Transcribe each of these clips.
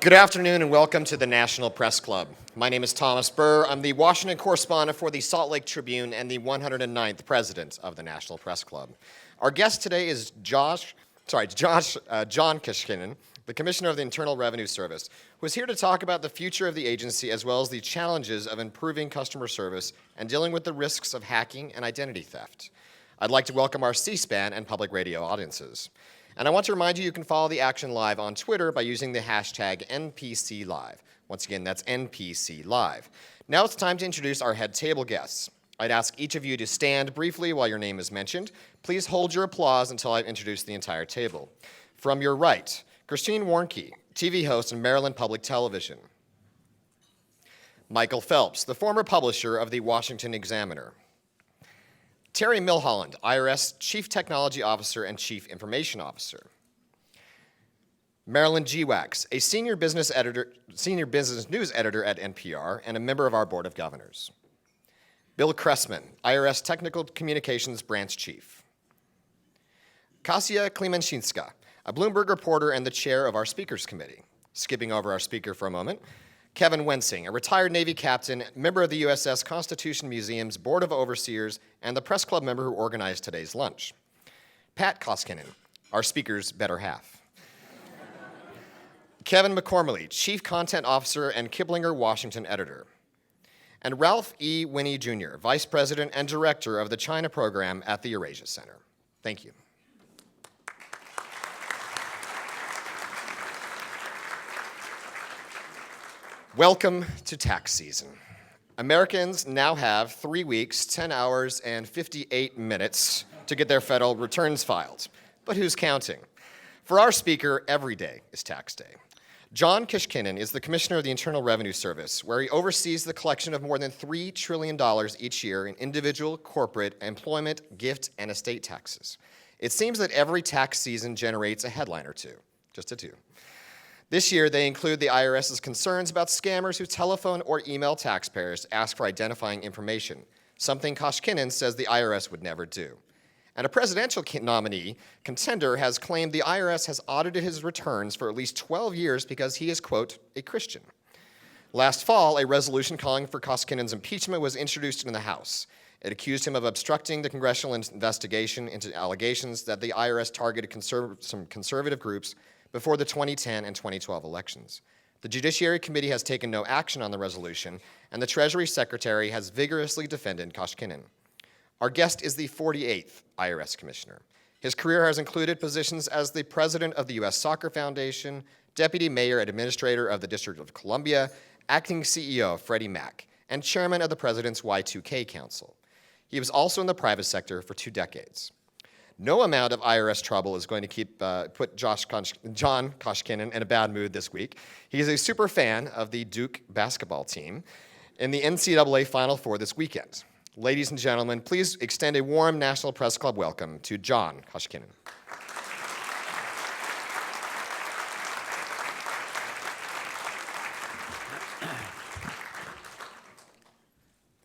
Good afternoon and welcome to the National Press Club. My name is Thomas Burr. I'm the Washington correspondent for the Salt Lake Tribune and the 109th president of the National Press Club. Our guest today is John Koskinen, the Commissioner of the Internal Revenue Service, who is here to talk about the future of the agency as well as the challenges of improving customer service and dealing with the risks of hacking and identity theft. I'd like to welcome our C-SPAN and public radio audiences. And I want to remind you, you can follow the action live on Twitter by using the hashtag NPCLive. Once again, that's NPCLive. Now it's time to introduce our head table guests. I'd ask each of you to stand briefly while your name is mentioned. Please hold your applause until I've introduced the entire table. From your right, Christine Warnke, TV host in Maryland Public Television. Michael Phelps, the former publisher of the Washington Examiner. Terry Milholland, IRS Chief Technology Officer and Chief Information Officer. Marilyn G. Wax, a senior business news editor at NPR and a member of our Board of Governors. Bill Kressman, IRS Technical Communications Branch Chief. Kasia Klemenczynska, a Bloomberg reporter and the chair of our Speakers Committee. Skipping over our speaker for a moment, Kevin Wensing, a retired Navy captain, member of the USS Constitution Museum's Board of Overseers, and the press club member who organized today's lunch. Pat Koskinen, our speaker's better half. Kevin McCormley, Chief Content Officer and Kiplinger Washington editor. And Ralph E. Winnie Jr., Vice President and Director of the China Program at the Eurasia Center. Thank you. Welcome to tax season. Americans now have 3 weeks, 10 hours, and 58 minutes to get their federal returns filed. But who's counting? For our speaker, every day is tax day. John Koskinen is the Commissioner of the Internal Revenue Service, where he oversees the collection of more than $3 trillion each year in individual, corporate, employment, gift, and estate taxes. It seems that every tax season generates a headline or two, just a two. This year, they include the IRS's concerns about scammers who telephone or email taxpayers to ask for identifying information, something Koskinen says the IRS would never do. And a presidential nominee contender has claimed the IRS has audited his returns for at least 12 years because he is, quote, a Christian. Last fall, a resolution calling for Koskinen's impeachment was introduced in the House. It accused him of obstructing the congressional investigation into allegations that the IRS targeted some conservative groups before the 2010 and 2012 elections. The Judiciary Committee has taken no action on the resolution, and the Treasury Secretary has vigorously defended Koskinen. Our guest is the 48th IRS Commissioner. His career has included positions as the President of the U.S. Soccer Foundation, Deputy Mayor and Administrator of the District of Columbia, Acting CEO of Freddie Mac, and Chairman of the President's Y2K Council. He was also in the private sector for 2 decades. No amount of IRS trouble is going to put John Koskinen in a bad mood this week. He is a super fan of the Duke basketball team in the NCAA Final Four this weekend. Ladies and gentlemen, please extend a warm National Press Club welcome to John Koskinen.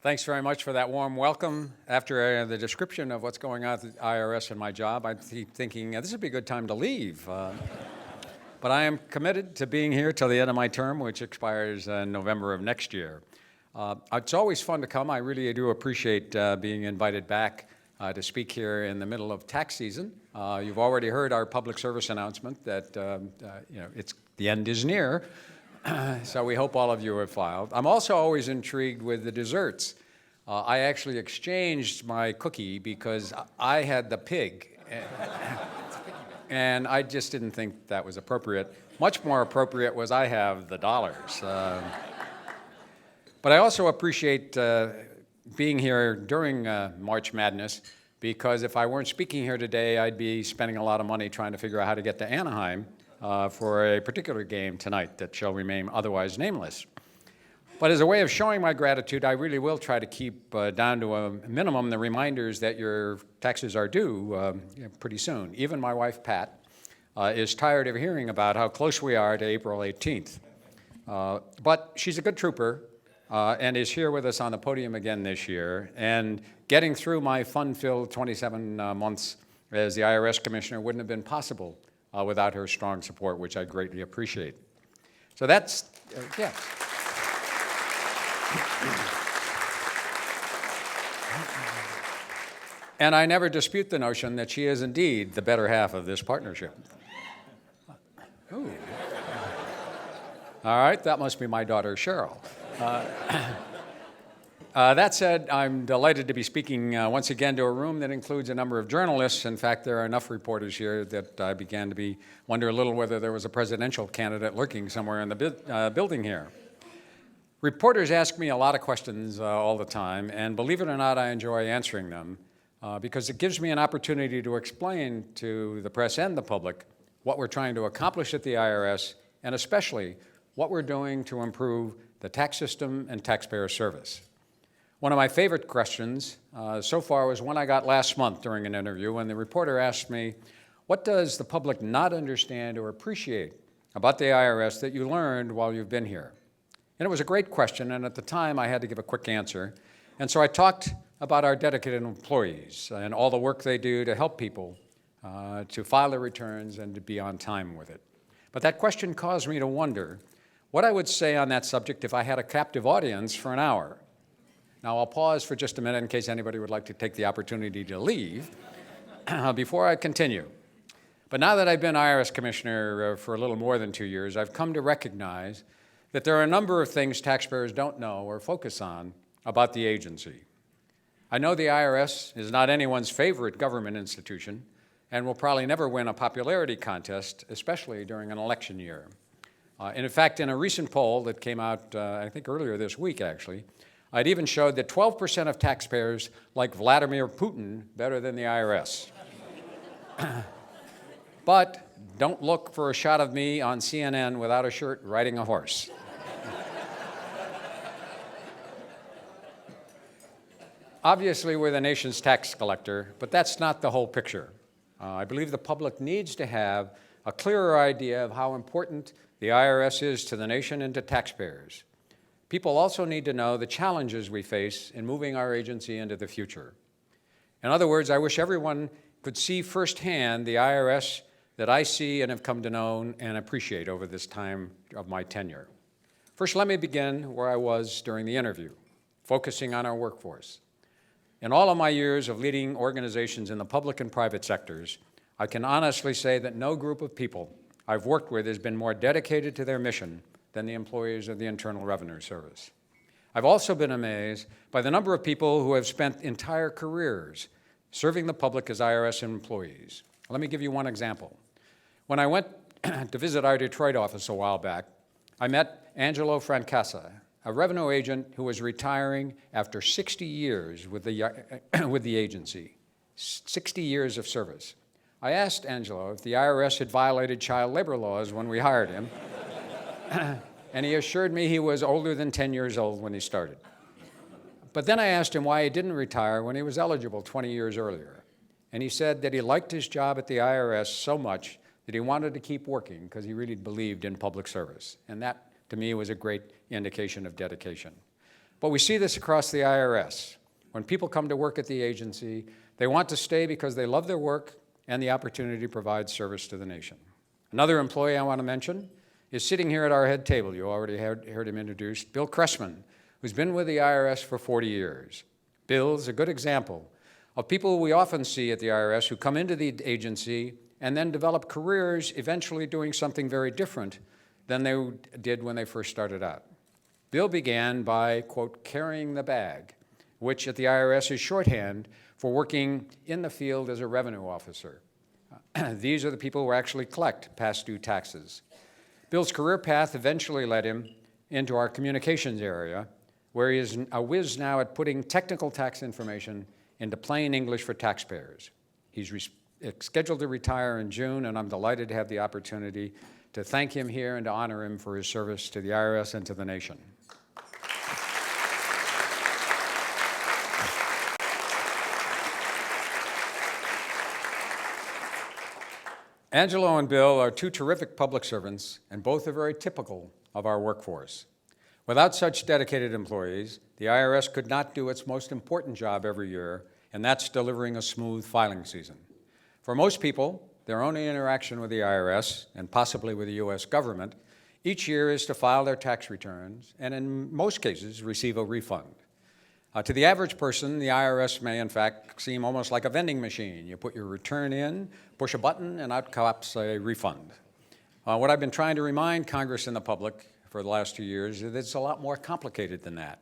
Thanks very much for that warm welcome. After the description of what's going on at the IRS and my job, I'm thinking this would be a good time to leave. But I am committed to being here till the end of my term, which expires in November of next year. It's always fun to come. I really do appreciate being invited back to speak here in the middle of tax season. You've already heard our public service announcement that the end is near. So we hope all of you have filed. I'm also always intrigued with the desserts. I actually exchanged my cookie because I had the pig. And I just didn't think that was appropriate. Much more appropriate was I have the dollars. But I also appreciate being here during March Madness because if I weren't speaking here today, I'd be spending a lot of money trying to figure out how to get to Anaheim for a particular game tonight that shall remain otherwise nameless. But as a way of showing my gratitude, I really will try to keep down to a minimum the reminders that your taxes are due pretty soon. Even my wife, Pat, is tired of hearing about how close we are to April 18th. But she's a good trooper and is here with us on the podium again this year. And getting through my fun-filled 27 months as the IRS Commissioner wouldn't have been possible without her strong support, which I greatly appreciate. So that's, yes. And I never dispute the notion that she is indeed the better half of this partnership. Ooh. All right, that must be my daughter, Cheryl. That said, I'm delighted to be speaking once again to a room that includes a number of journalists. In fact, there are enough reporters here that I began to wonder a little whether there was a presidential candidate lurking somewhere in the building here. Reporters ask me a lot of questions all the time, and believe it or not, I enjoy answering them because it gives me an opportunity to explain to the press and the public what we're trying to accomplish at the IRS, and especially what we're doing to improve the tax system and taxpayer service. One of my favorite questions so far was one I got last month during an interview when the reporter asked me, what does the public not understand or appreciate about the IRS that you learned while you've been here? And it was a great question, and at the time I had to give a quick answer. And so I talked about our dedicated employees and all the work they do to help people to file their returns and to be on time with it. But that question caused me to wonder what I would say on that subject if I had a captive audience for an hour. Now, I'll pause for just a minute in case anybody would like to take the opportunity to leave before I continue. But now that I've been IRS Commissioner for a little more than 2 years, I've come to recognize that there are a number of things taxpayers don't know or focus on about the agency. I know the IRS is not anyone's favorite government institution and will probably never win a popularity contest, especially during an election year. And in fact, in a recent poll that came out, I think earlier this week actually, it even showed that 12% of taxpayers like Vladimir Putin better than the IRS. But don't look for a shot of me on CNN without a shirt riding a horse. Obviously, we're the nation's tax collector, but that's not the whole picture. I believe the public needs to have a clearer idea of how important the IRS is to the nation and to taxpayers. People also need to know the challenges we face in moving our agency into the future. In other words, I wish everyone could see firsthand the IRS that I see and have come to know and appreciate over this time of my tenure. First, let me begin where I was during the interview, focusing on our workforce. In all of my years of leading organizations in the public and private sectors, I can honestly say that no group of people I've worked with has been more dedicated to their mission than the employees of the Internal Revenue Service. I've also been amazed by the number of people who have spent entire careers serving the public as IRS employees. Let me give you one example. When I went to visit our Detroit office a while back, I met Angelo Francassa, a revenue agent who was retiring after 60 years with the agency, 60 years of service. I asked Angelo if the IRS had violated child labor laws when we hired him, and he assured me he was older than 10 years old when he started. But then I asked him why he didn't retire when he was eligible 20 years earlier. And he said that he liked his job at the IRS so much that he wanted to keep working because he really believed in public service. And that, to me, was a great indication of dedication. But we see this across the IRS. When people come to work at the agency, they want to stay because they love their work and the opportunity to provide service to the nation. Another employee I want to mention is sitting here at our head table. You already heard him introduced, Bill Cressman, who's been with the IRS for 40 years. Bill's a good example of people we often see at the IRS who come into the agency and then develop careers eventually doing something very different than they did when they first started out. Bill began by, quote, carrying the bag, which at the IRS is shorthand for working in the field as a revenue officer. These are the people who actually collect past due taxes. Bill's career path eventually led him into our communications area, where he is a whiz now at putting technical tax information into plain English for taxpayers. He's scheduled to retire in June, and I'm delighted to have the opportunity to thank him here and to honor him for his service to the IRS and to the nation. Angelo and Bill are two terrific public servants, and both are very typical of our workforce. Without such dedicated employees, the IRS could not do its most important job every year, and that's delivering a smooth filing season. For most people, their only interaction with the IRS, and possibly with the U.S. government, each year is to file their tax returns and in most cases receive a refund. To the average person, the IRS may in fact seem almost like a vending machine. You put your return in, push a button, and out pops a refund. What I've been trying to remind Congress and the public for the last 2 years is that it's a lot more complicated than that.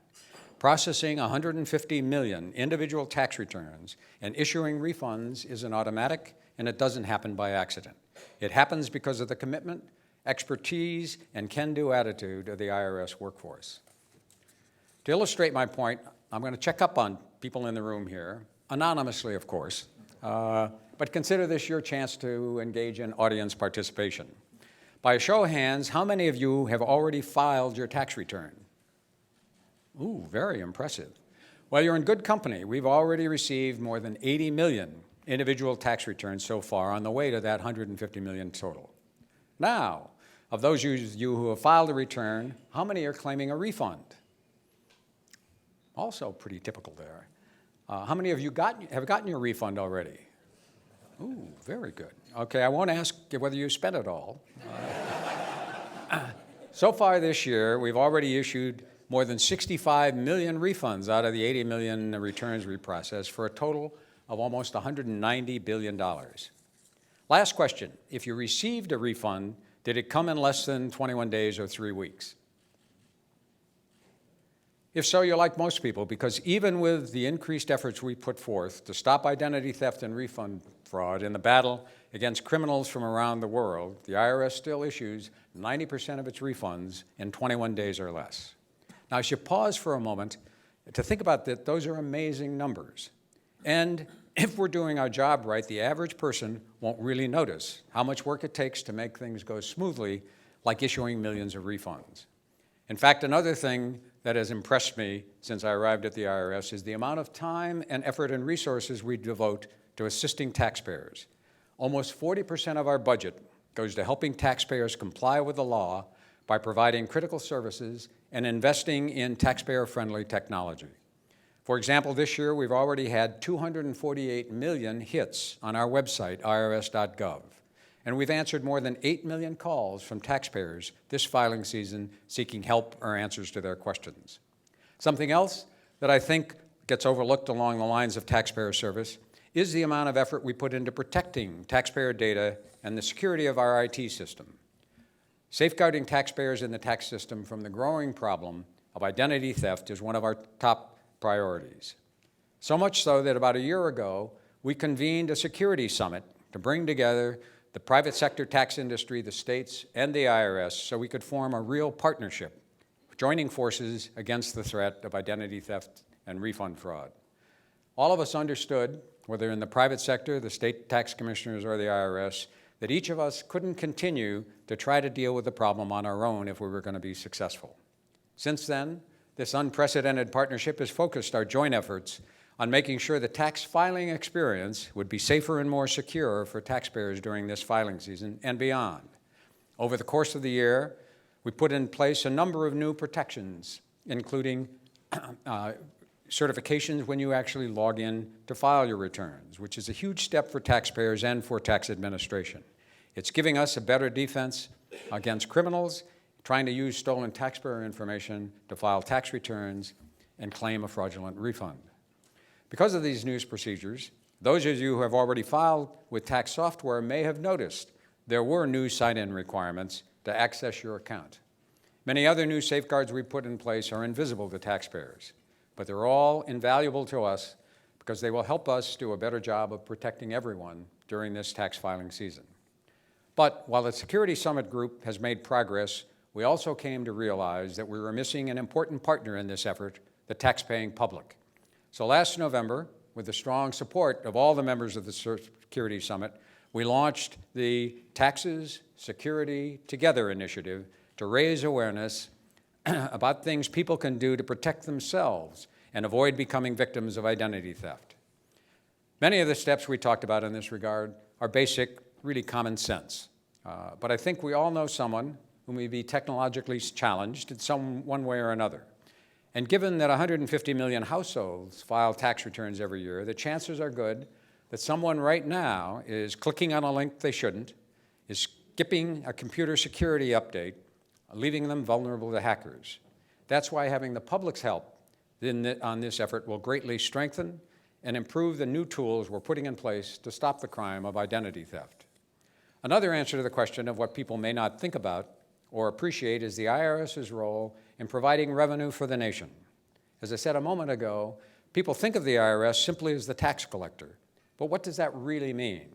Processing 150 million individual tax returns and issuing refunds isn't automatic, and it doesn't happen by accident. It happens because of the commitment, expertise, and can-do attitude of the IRS workforce. To illustrate my point, I'm going to check up on people in the room here, anonymously, of course, but consider this your chance to engage in audience participation. By a show of hands, how many of you have already filed your tax return? Ooh, very impressive. Well, you're in good company. We've already received more than 80 million individual tax returns so far on the way to that 150 million total. Now, of those of you who have filed a return, how many are claiming a refund? Also pretty typical there. How many of you have gotten your refund already? Ooh, very good. Okay, I won't ask whether you spent it all. So far this year, we've already issued more than 65 million refunds out of the 80 million returns we processed for a total of almost $190 billion. Last question, if you received a refund, did it come in less than 21 days or 3 weeks? If so, you're like most people, because even with the increased efforts we put forth to stop identity theft and refund fraud in the battle against criminals from around the world, the IRS still issues 90% of its refunds in 21 days or less. Now, I should pause for a moment to think about that. Those are amazing numbers. And if we're doing our job right, the average person won't really notice how much work it takes to make things go smoothly, like issuing millions of refunds. In fact, another thing that has impressed me since I arrived at the IRS is the amount of time and effort and resources we devote to assisting taxpayers. Almost 40% of our budget goes to helping taxpayers comply with the law by providing critical services and investing in taxpayer-friendly technology. For example, this year we've already had 248 million hits on our website, irs.gov. And we've answered more than 8 million calls from taxpayers this filing season seeking help or answers to their questions. Something else that I think gets overlooked along the lines of taxpayer service is the amount of effort we put into protecting taxpayer data and the security of our IT system. Safeguarding taxpayers in the tax system from the growing problem of identity theft is one of our top priorities. So much so that about a year ago, we convened a security summit to bring together the private sector tax industry, the states, and the IRS so we could form a real partnership, joining forces against the threat of identity theft and refund fraud. All of us understood, whether in the private sector, the state tax commissioners, or the IRS, that each of us couldn't continue to try to deal with the problem on our own if we were going to be successful. Since then, this unprecedented partnership has focused our joint efforts on making sure the tax filing experience would be safer and more secure for taxpayers during this filing season and beyond. Over the course of the year, we put in place a number of new protections, including certifications when you actually log in to file your returns, which is a huge step for taxpayers and for tax administration. It's giving us a better defense against criminals trying to use stolen taxpayer information to file tax returns and claim a fraudulent refund. Because of these new procedures, those of you who have already filed with tax software may have noticed there were new sign-in requirements to access your account. Many other new safeguards we put in place are invisible to taxpayers, but they're all invaluable to us because they will help us do a better job of protecting everyone during this tax filing season. But while the Security Summit Group has made progress, we also came to realize that we were missing an important partner in this effort, the taxpaying public. So last November, with the strong support of all the members of the Security Summit, we launched the Taxes Security Together initiative to raise awareness about things people can do to protect themselves and avoid becoming victims of identity theft. Many of the steps we talked about in this regard are basic, really common sense. But I think we all know someone who may be technologically challenged in one way or another. And given that 150 million households file tax returns every year, the chances are good that someone right now is clicking on a link they shouldn't, is skipping a computer security update, leaving them vulnerable to hackers. That's why having the public's help on this effort will greatly strengthen and improve the new tools we're putting in place to stop the crime of identity theft. Another answer to the question of what people may not think about or appreciate is the IRS's role in providing revenue for the nation. As I said a moment ago, people think of the IRS simply as the tax collector. But what does that really mean?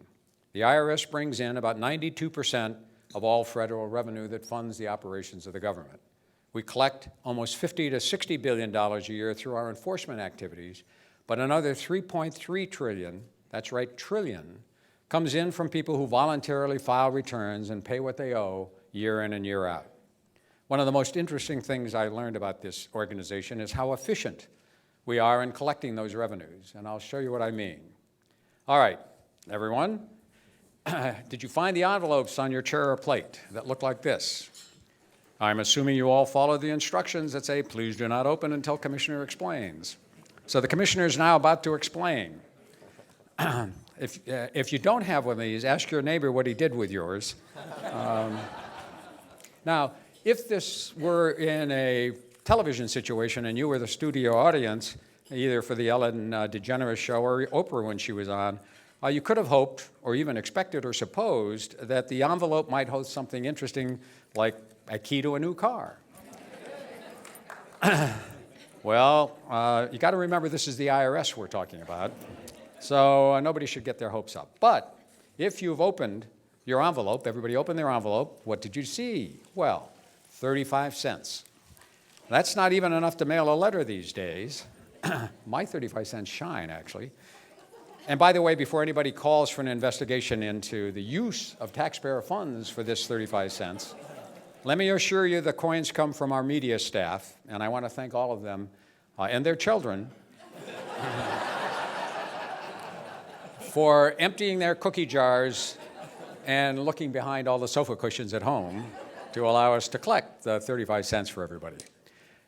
The IRS brings in about 92% of all federal revenue that funds the operations of the government. We collect almost $50 to $60 billion a year through our enforcement activities, but another $3.3 trillion, that's right, trillion, comes in from people who voluntarily file returns and pay what they owe year in and year out. One of the most interesting things I learned about this organization is how efficient we are in collecting those revenues, and I'll show you what I mean. All right, everyone, did you find the envelopes on your chair or plate that look like this? I'm assuming you all followed the instructions that say, please do not open until Commissioner explains. So the Commissioner is now about to explain. If you don't have one of these, ask your neighbor what he did with yours. Now, if this were in a television situation and you were the studio audience, either for the Ellen DeGeneres show or Oprah when she was on, you could have hoped or even expected or supposed that the envelope might hold something interesting like a key to a new car. Well, you got to remember this is the IRS we're talking about, so nobody should get their hopes up. But if you've opened your envelope, everybody opened their envelope, what did you see? Well, 35 cents. That's not even enough to mail a letter these days. My 35 cents shine, actually. And by the way, before anybody calls for an investigation into the use of taxpayer funds for this 35 cents, let me assure you the coins come from our media staff, and I want to thank all of them and their children for emptying their cookie jars and looking behind all the sofa cushions at home to allow us to collect the 35 cents for everybody.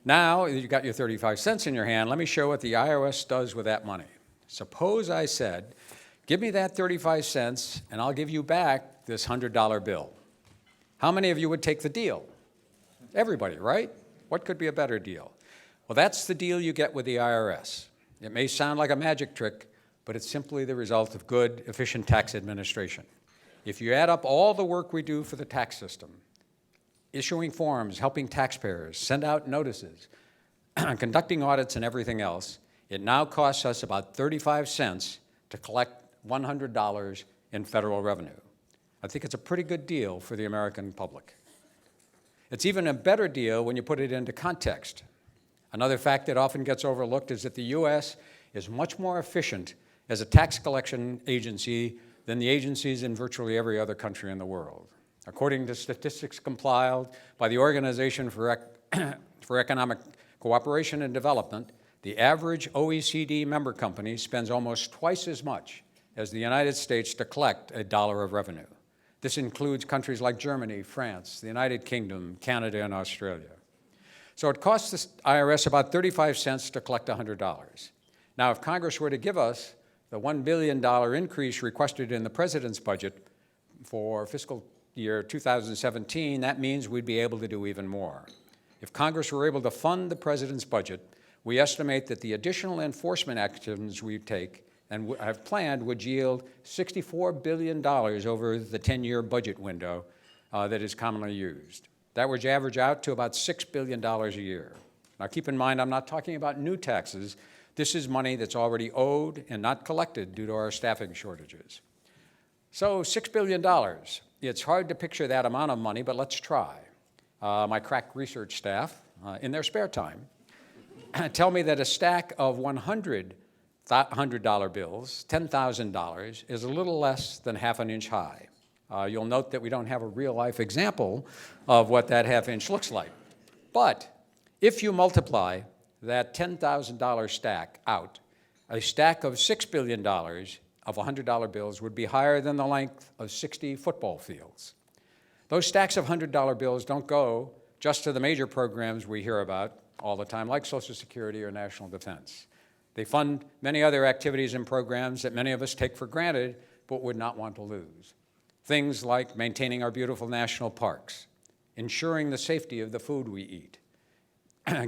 Now you got your 35 cents in your hand, let me show what the IRS does with that money. Suppose I said, give me that 35 cents and I'll give you back this $100 bill. How many of you would take the deal? Everybody, right? What could be a better deal? Well, that's the deal you get with the IRS. It may sound like a magic trick, but it's simply the result of good, efficient tax administration. If you add up all the work we do for the tax system, issuing forms, helping taxpayers, send out notices, conducting audits and everything else, it now costs us about 35 cents to collect $100 in federal revenue. I think it's a pretty good deal for the American public. It's even a better deal when you put it into context. Another fact that often gets overlooked is that the U.S. is much more efficient as a tax collection agency than the agencies in virtually every other country in the world. According to statistics compiled by the Organization for Economic Cooperation and Development, the average OECD member company spends almost twice as much as the United States to collect a dollar of revenue. This includes countries like Germany, France, the United Kingdom, Canada, and Australia. So it costs the IRS about 35 cents to collect $100. Now, if Congress were to give us the $1 billion increase requested in the president's budget for fiscal year 2017, that means we'd be able to do even more. If Congress were able to fund the president's budget, we estimate that the additional enforcement actions we take and have planned would yield $64 billion over the 10-year budget window that is commonly used. That would average out to about $6 billion a year. Now keep in mind, I'm not talking about new taxes. This is money that's already owed and not collected due to our staffing shortages. So $6 billion. It's hard to picture that amount of money, but let's try. My crack research staff, in their spare time, tell me that a stack of $100 bills, $10,000, is a little less than half an inch high. You'll note that we don't have a real-life example of what that half-inch looks like. But if you multiply that $10,000 stack out, a stack of $6 billion of $100 bills would be higher than the length of 60 football fields. Those stacks of $100 bills don't go just to the major programs we hear about all the time, like Social Security or national defense. They fund many other activities and programs that many of us take for granted but would not want to lose. Things like maintaining our beautiful national parks, ensuring the safety of the food we eat,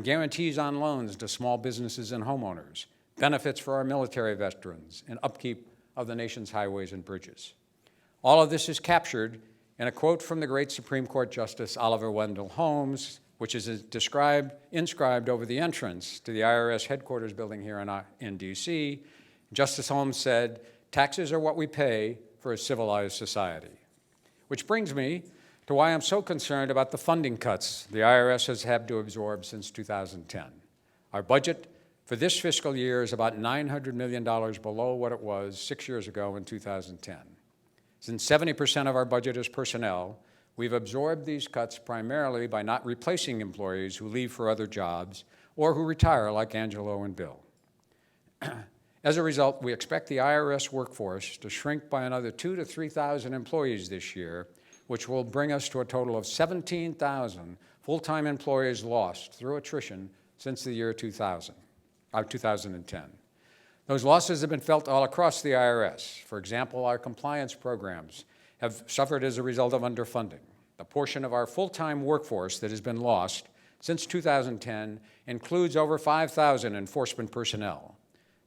guarantees on loans to small businesses and homeowners, benefits for our military veterans, and upkeep of the nation's highways and bridges. All of this is captured in a quote from the great Supreme Court Justice Oliver Wendell Holmes, which is inscribed over the entrance to the IRS headquarters building here in D.C. Justice Holmes said, "Taxes are what we pay for a civilized society." Which brings me to why I'm so concerned about the funding cuts the IRS has had to absorb since 2010. Our budget for this fiscal year is about $900 million below what it was 6 years ago in 2010. Since 70% of our budget is personnel, we've absorbed these cuts primarily by not replacing employees who leave for other jobs or who retire like Angelo and Bill. As a result, we expect the IRS workforce to shrink by another 2,000 to 3,000 employees this year, which will bring us to a total of 17,000 full-time employees lost through attrition since the year 2010. Those losses have been felt all across the IRS. For example, our compliance programs have suffered as a result of underfunding. The portion of our full-time workforce that has been lost since 2010 includes over 5,000 enforcement personnel.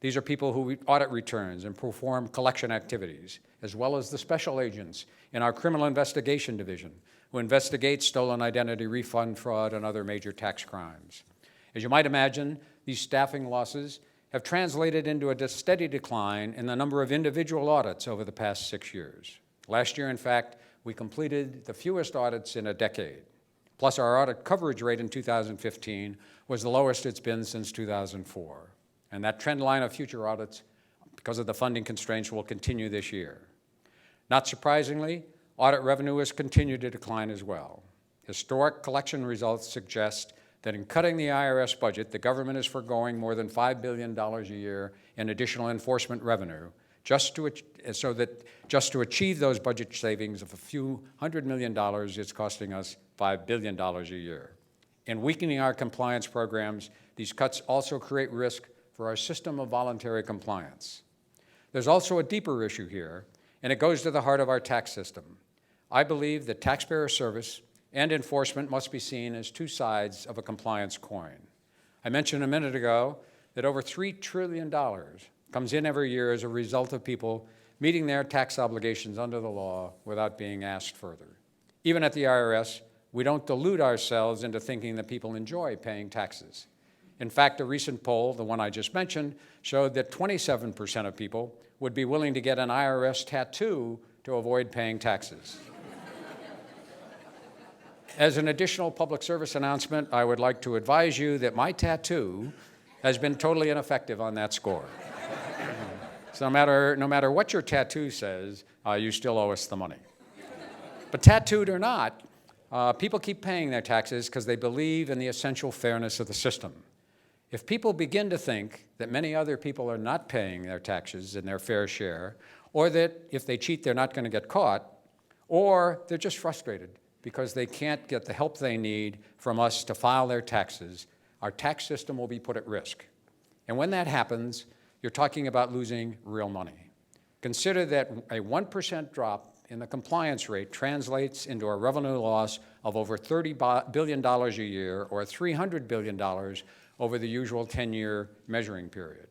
These are people who audit returns and perform collection activities, as well as the special agents in our criminal investigation division who investigate stolen identity, refund fraud, and other major tax crimes. As you might imagine, these staffing losses have translated into a steady decline in the number of individual audits over the past 6 years. Last year, in fact, we completed the fewest audits in a decade. Plus, our audit coverage rate in 2015 was the lowest it's been since 2004. And that trend line of future audits, because of the funding constraints, will continue this year. Not surprisingly, audit revenue has continued to decline as well. Historic collection results suggest that in cutting the IRS budget, the government is foregoing more than $5 billion a year in additional enforcement revenue just to achieve those budget savings of a few $100 million, it's costing us $5 billion a year. In weakening our compliance programs, these cuts also create risk for our system of voluntary compliance. There's also a deeper issue here, and it goes to the heart of our tax system. I believe that taxpayer service and enforcement must be seen as two sides of a compliance coin. I mentioned a minute ago that over $3 trillion comes in every year as a result of people meeting their tax obligations under the law without being asked further. Even at the IRS, we don't delude ourselves into thinking that people enjoy paying taxes. In fact, a recent poll, the one I just mentioned, showed that 27% of people would be willing to get an IRS tattoo to avoid paying taxes. As an additional public service announcement, I would like to advise you that my tattoo has been totally ineffective on that score. So no matter what your tattoo says, you still owe us the money. But tattooed or not, people keep paying their taxes because they believe in the essential fairness of the system. If people begin to think that many other people are not paying their taxes and their fair share, or that if they cheat, they're not going to get caught, or they're just frustrated because they can't get the help they need from us to file their taxes, our tax system will be put at risk. And when that happens, you're talking about losing real money. Consider that a 1% drop in the compliance rate translates into a revenue loss of over $30 billion a year, or $300 billion over the usual 10-year measuring period.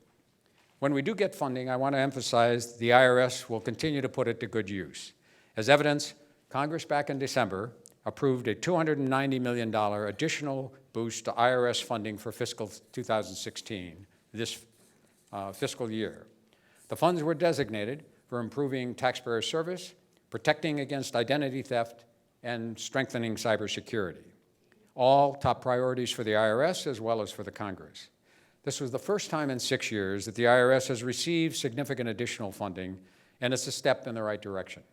When we do get funding, I want to emphasize the IRS will continue to put it to good use. As evidence, Congress back in December approved a $290 million additional boost to IRS funding for fiscal 2016, this fiscal year. The funds were designated for improving taxpayer service, protecting against identity theft, and strengthening cybersecurity. All top priorities for the IRS as well as for the Congress. This was the first time in 6 years that the IRS has received significant additional funding, and it's a step in the right direction.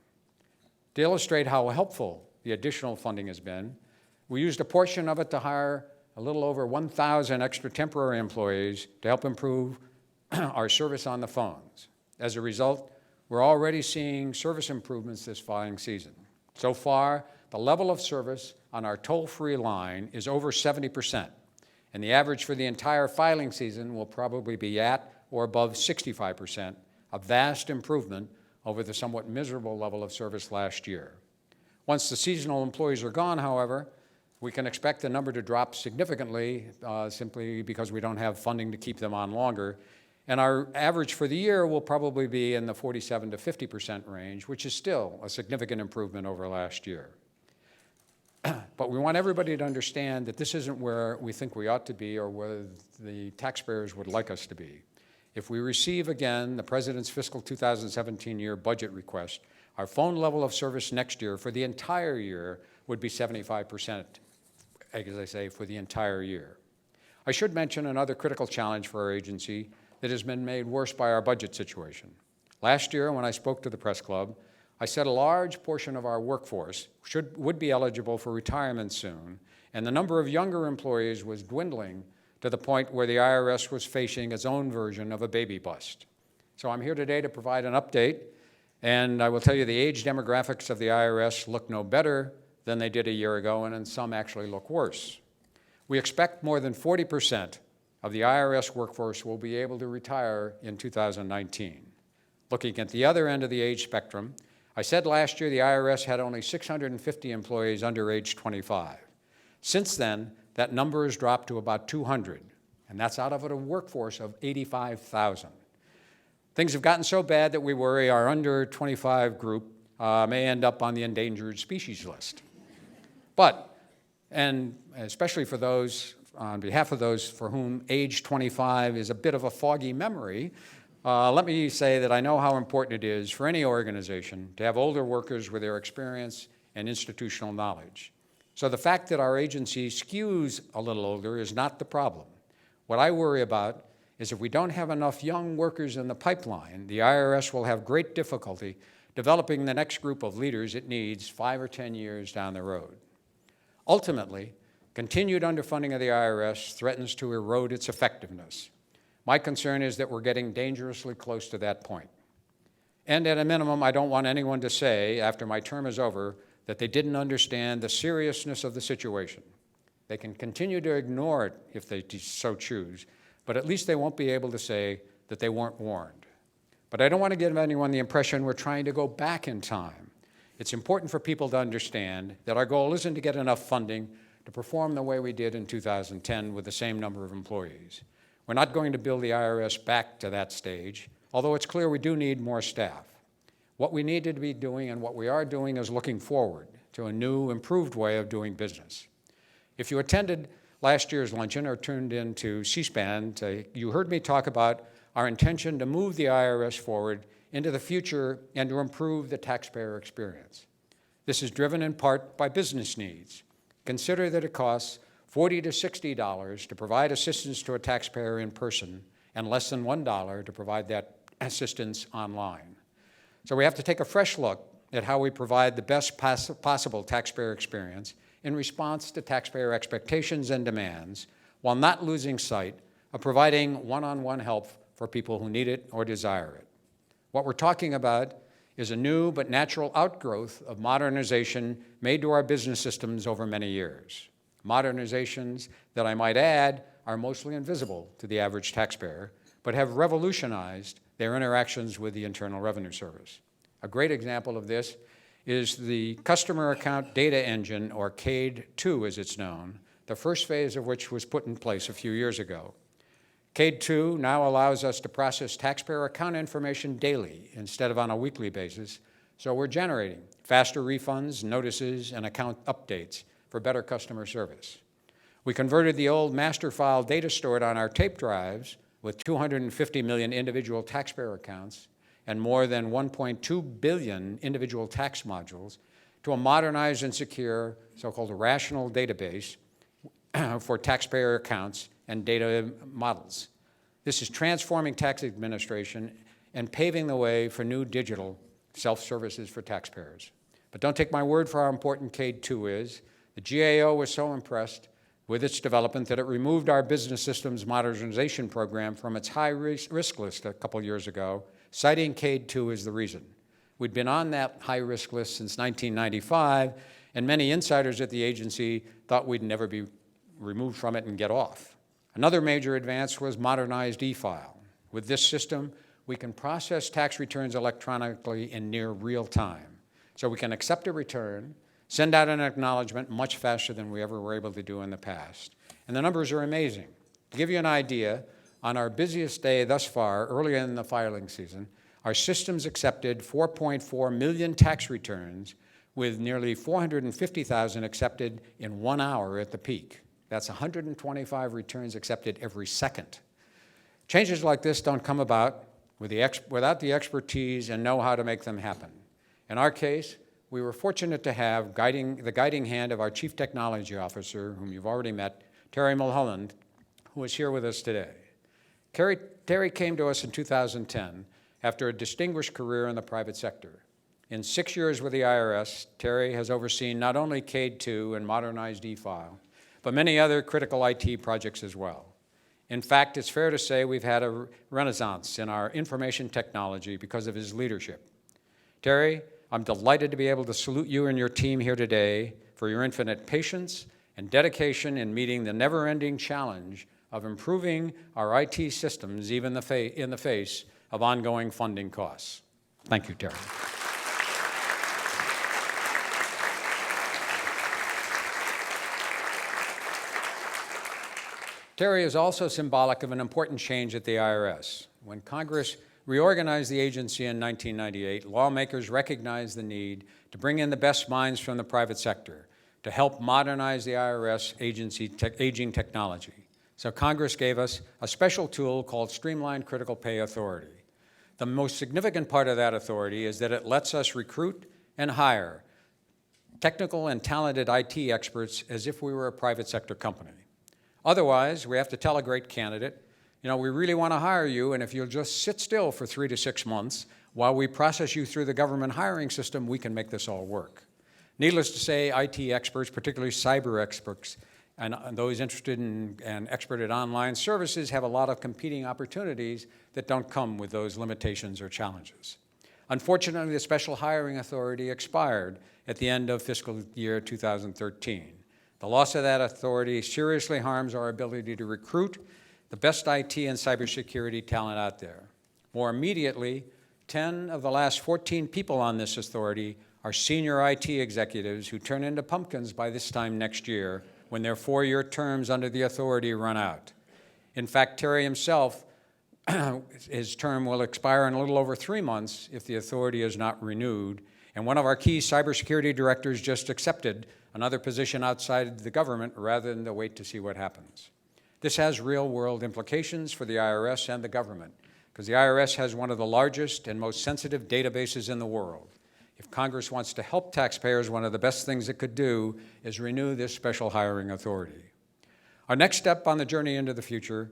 To illustrate how helpful the additional funding has been, we used a portion of it to hire a little over 1,000 extra temporary employees to help improve our service on the phones. As a result, we're already seeing service improvements this filing season. So far, the level of service on our toll-free line is over 70%, and the average for the entire filing season will probably be at or above 65%, a vast improvement over the somewhat miserable level of service last year. Once the seasonal employees are gone, however, We can expect the number to drop significantly simply because we don't have funding to keep them on longer. And our average for the year will probably be in the 47 to 50% range, which is still a significant improvement over last year. But we want everybody to understand that this isn't where we think we ought to be or where the taxpayers would like us to be. If we receive again the President's fiscal 2017 year budget request, our phone level of service next year for the entire year would be 75%, as I say, for the entire year. I should mention another critical challenge for our agency that has been made worse by our budget situation. Last year, when I spoke to the press club, I said a large portion of our workforce would be eligible for retirement soon, and the number of younger employees was dwindling to the point where the IRS was facing its own version of a baby bust. So I'm here today to provide an update, and I will tell you the age demographics of the IRS look no better than they did a year ago, and in some actually look worse. We expect more than 40% of the IRS workforce will be able to retire in 2019. Looking at the other end of the age spectrum, I said last year the IRS had only 650 employees under age 25. Since then, that number has dropped to about 200, and that's out of a workforce of 85,000. Things have gotten so bad that we worry our under 25 group may end up on the endangered species list. But, and especially for those, on behalf of those for whom age 25 is a bit of a foggy memory, let me say that I know how important it is for any organization to have older workers with their experience and institutional knowledge. So the fact that our agency skews a little older is not the problem. What I worry about is if we don't have enough young workers in the pipeline, the IRS will have great difficulty developing the next group of leaders it needs 5 or 10 years down the road. Ultimately, continued underfunding of the IRS threatens to erode its effectiveness. My concern is that we're getting dangerously close to that point. And at a minimum, I don't want anyone to say, after my term is over, that they didn't understand the seriousness of the situation. They can continue to ignore it if they so choose, but at least they won't be able to say that they weren't warned. But I don't want to give anyone the impression we're trying to go back in time. It's important for people to understand that our goal isn't to get enough funding to perform the way we did in 2010 with the same number of employees. We're not going to build the IRS back to that stage, although it's clear we do need more staff. What we need to be doing and what we are doing is looking forward to a new, improved way of doing business. If you attended last year's luncheon or tuned into C-SPAN, you heard me talk about our intention to move the IRS forward into the future and to improve the taxpayer experience. This is driven in part by business needs. Consider that it costs $40 to $60 to provide assistance to a taxpayer in person and less than $1 to provide that assistance online. So we have to take a fresh look at how we provide the best possible taxpayer experience in response to taxpayer expectations and demands while not losing sight of providing one-on-one help for people who need it or desire it. What we're talking about is a new but natural outgrowth of modernization made to our business systems over many years. Modernizations that I might add are mostly invisible to the average taxpayer, but have revolutionized their interactions with the Internal Revenue Service. A great example of this is the Customer Account Data Engine, or CADE-2 as it's known, the first phase of which was put in place a few years ago. CADE-2 now allows us to process taxpayer account information daily instead of on a weekly basis, so we're generating faster refunds, notices, and account updates for better customer service. We converted the old master file data stored on our tape drives with 250 million individual taxpayer accounts and more than 1.2 billion individual tax modules to a modernized and secure so-called rational database for taxpayer accounts and data models. This is transforming tax administration and paving the way for new digital self-services for taxpayers. But don't take my word for how important CADE-2 is. The GAO was so impressed with its development that it removed our business systems modernization program from its high-risk list a couple years ago, citing CADE-2 as the reason. We'd been on that high-risk list since 1995, and many insiders at the agency thought we'd never be removed from it and get off. Another major advance was modernized e-file. With this system, we can process tax returns electronically in near real time. So we can accept a return, send out an acknowledgement much faster than we ever were able to do in the past. And the numbers are amazing. To give you an idea, on our busiest day thus far, earlier in the filing season, our systems accepted 4.4 million tax returns, with nearly 450,000 accepted in 1 hour at the peak. That's 125 returns accepted every second. Changes like this don't come about without the expertise and know-how to make them happen. In our case, we were fortunate to have the guiding hand of our Chief Technology Officer, whom you've already met, Terry Mulholland, who is here with us today. Terry came to us in 2010 after a distinguished career in the private sector. In 6 years with the IRS, Terry has overseen not only CADE 2 and modernized e-file, but many other critical IT projects as well. In fact, it's fair to say we've had a renaissance in our information technology because of his leadership. Terry, I'm delighted to be able to salute you and your team here today for your infinite patience and dedication in meeting the never-ending challenge of improving our IT systems even in the face of ongoing funding costs. Thank you, Terry. Terry is also symbolic of an important change at the IRS. When Congress reorganized the agency in 1998, lawmakers recognized the need to bring in the best minds from the private sector to help modernize the IRS aging technology. So Congress gave us a special tool called Streamlined Critical Pay Authority. The most significant part of that authority is that it lets us recruit and hire technical and talented IT experts as if we were a private sector company. Otherwise, we have to tell a great candidate, we really want to hire you, and if you'll just sit still for 3 to 6 months while we process you through the government hiring system, we can make this all work. Needless to say, IT experts, particularly cyber experts, and those interested in and expert at online services have a lot of competing opportunities that don't come with those limitations or challenges. Unfortunately, the Special Hiring Authority expired at the end of fiscal year 2013. The loss of that authority seriously harms our ability to recruit the best IT and cybersecurity talent out there. More immediately, 10 of the last 14 people on this authority are senior IT executives who turn into pumpkins by this time next year when their 4-year terms under the authority run out. In fact, Terry himself, his term will expire in a little over 3 months if the authority is not renewed, and one of our key cybersecurity directors just accepted another position outside the government rather than to wait to see what happens. This has real-world implications for the IRS and the government, because the IRS has one of the largest and most sensitive databases in the world. If Congress wants to help taxpayers, one of the best things it could do is renew this special hiring authority. Our next step on the journey into the future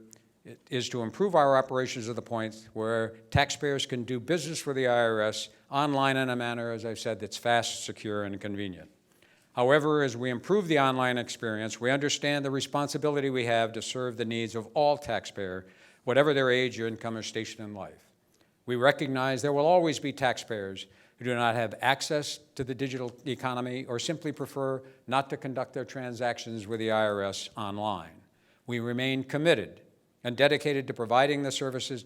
is to improve our operations to the point where taxpayers can do business with the IRS online in a manner, as I've said, that's fast, secure, and convenient. However, as we improve the online experience, we understand the responsibility we have to serve the needs of all taxpayers, whatever their age or income or station in life. We recognize there will always be taxpayers who do not have access to the digital economy or simply prefer not to conduct their transactions with the IRS online. We remain committed and dedicated to providing the services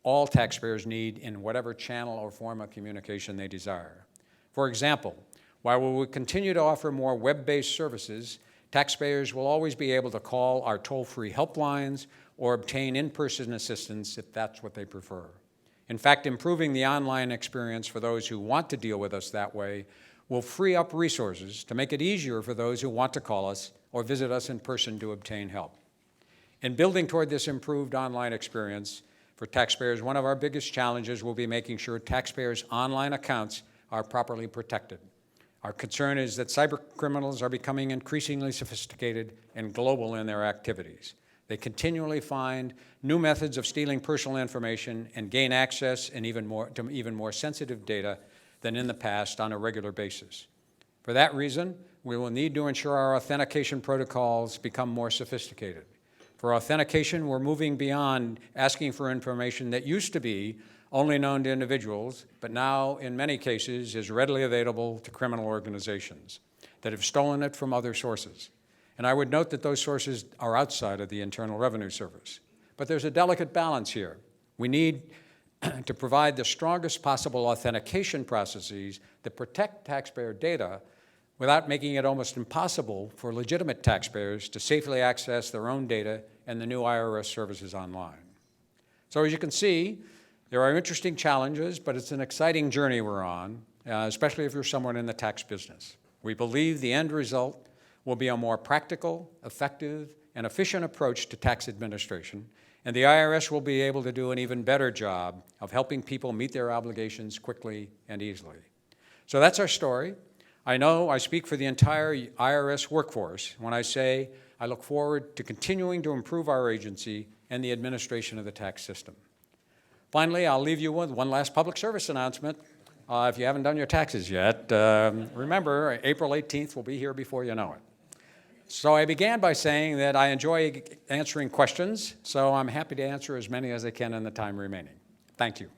all taxpayers need in whatever channel or form of communication they desire. For example, while we will continue to offer more web-based services, taxpayers will always be able to call our toll-free helplines or obtain in-person assistance if that's what they prefer. In fact, improving the online experience for those who want to deal with us that way will free up resources to make it easier for those who want to call us or visit us in person to obtain help. In building toward this improved online experience for taxpayers, one of our biggest challenges will be making sure taxpayers' online accounts are properly protected. Our concern is that cyber criminals are becoming increasingly sophisticated and global in their activities. They continually find new methods of stealing personal information and gain access to even more sensitive data than in the past on a regular basis. For that reason, we will need to ensure our authentication protocols become more sophisticated. For authentication, we're moving beyond asking for information that used to be only known to individuals, but now, in many cases, is readily available to criminal organizations that have stolen it from other sources. And I would note that those sources are outside of the Internal Revenue Service. But there's a delicate balance here. We need to provide the strongest possible authentication processes that protect taxpayer data without making it almost impossible for legitimate taxpayers to safely access their own data and the new IRS services online. So as you can see, there are interesting challenges, but it's an exciting journey we're on, especially if you're someone in the tax business. We believe the end result will be a more practical, effective, and efficient approach to tax administration, and the IRS will be able to do an even better job of helping people meet their obligations quickly and easily. So that's our story. I know I speak for the entire IRS workforce when I say I look forward to continuing to improve our agency and the administration of the tax system. Finally, I'll leave you with one last public service announcement. If you haven't done your taxes yet, remember, April 18th will be here before you know it. So I began by saying that I enjoy answering questions, so I'm happy to answer as many as I can in the time remaining. Thank you.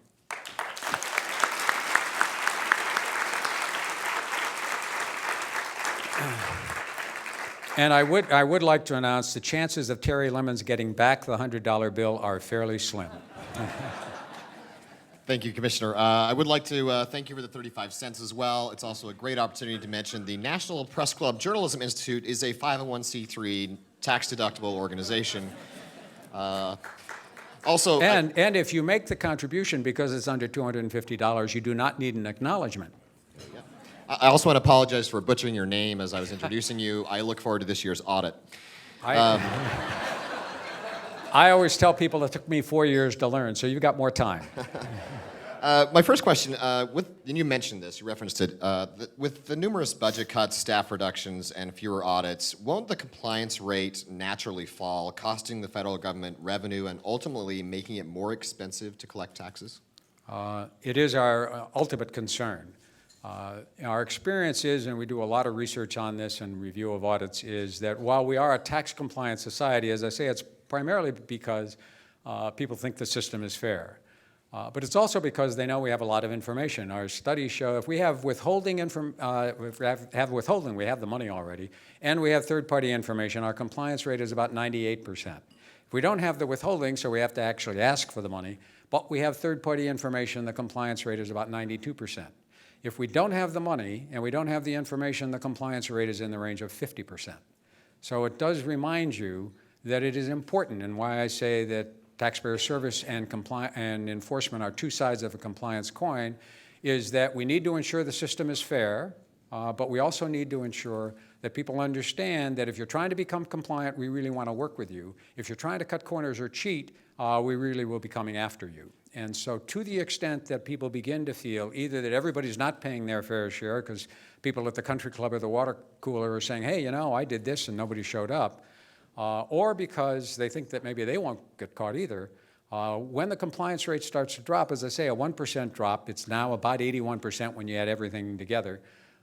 And I would like to announce the chances of Terry Lemons getting back the $100 bill are fairly slim. Thank you, Commissioner. I would like to thank you for the 35 cents as well. It's also a great opportunity to mention the National Press Club Journalism Institute is a 501c3 tax-deductible organization. And if you make the contribution because it's under $250, you do not need an acknowledgement. I also want to apologize for butchering your name as I was introducing you. I look forward to this year's audit. I always tell people it took me 4 years to learn, so you've got more time. My first question, and you mentioned this, you referenced it, with the numerous budget cuts, staff reductions, and fewer audits, won't the compliance rate naturally fall, costing the federal government revenue and ultimately making it more expensive to collect taxes? It is our ultimate concern. Our experience is, and we do a lot of research on this and review of audits, is that while we are a tax compliant society, as I say, it's primarily because people think the system is fair. But it's also because they know we have a lot of information. Our studies show if we have withholding, we have the money already, and we have third-party information, our compliance rate is about 98%. If we don't have the withholding, so we have to actually ask for the money, but we have third-party information, the compliance rate is about 92%. If we don't have the money and we don't have the information, the compliance rate is in the range of 50%. So it does remind you that it is important, and why I say that taxpayer service and enforcement are two sides of a compliance coin, is that we need to ensure the system is fair, but we also need to ensure that people understand that if you're trying to become compliant, we really want to work with you. If you're trying to cut corners or cheat, we really will be coming after you. And so to the extent that people begin to feel either that everybody's not paying their fair share because people at the country club or the water cooler are saying, hey, you know, I did this and nobody showed up, or because they think that maybe they won't get caught either, when the compliance rate starts to drop, as I say, a 1% drop, it's now about 81% when you add everything together.